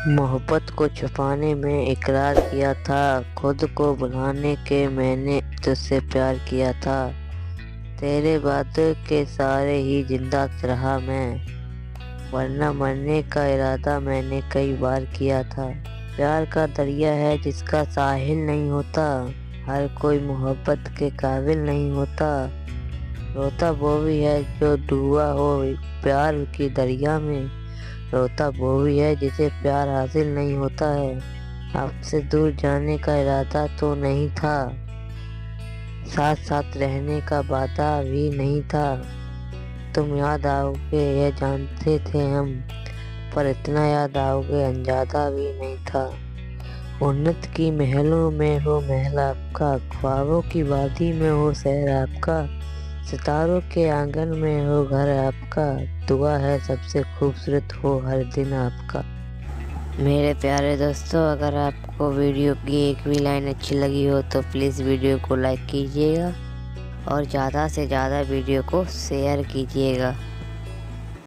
मोहब्बत को छुपाने में इकरार किया था, खुद को भुलाने के मैंने तुझसे प्यार किया था। तेरे वादे के सहारे ही जिंदा रहा मैं, वरना मरने का इरादा मैंने कई बार किया था। प्यार का दरिया है जिसका साहिल नहीं होता, हर कोई मोहब्बत के काबिल नहीं होता। रोता वो भी है जो डूबा हो प्यार की दरिया में, रोता वो भी है जिसे प्यार हासिल नहीं होता है। आपसे दूर जाने का इरादा तो नहीं था, साथ साथ रहने का वादा भी नहीं था। तुम याद आओगे यह जानते थे हम, पर इतना याद आओगे अंदाजा भी नहीं था। उन्नत की महलों में हो महल आपका, ख्वाबों की वादी में हो शहर आपका, सितारों के आंगन में हो घर आपका, दुआ है सबसे खूबसूरत हो हर दिन आपका। मेरे प्यारे दोस्तों, अगर आपको वीडियो की एक भी लाइन अच्छी लगी हो तो प्लीज़ वीडियो को लाइक कीजिएगा और ज़्यादा से ज़्यादा वीडियो को शेयर कीजिएगा।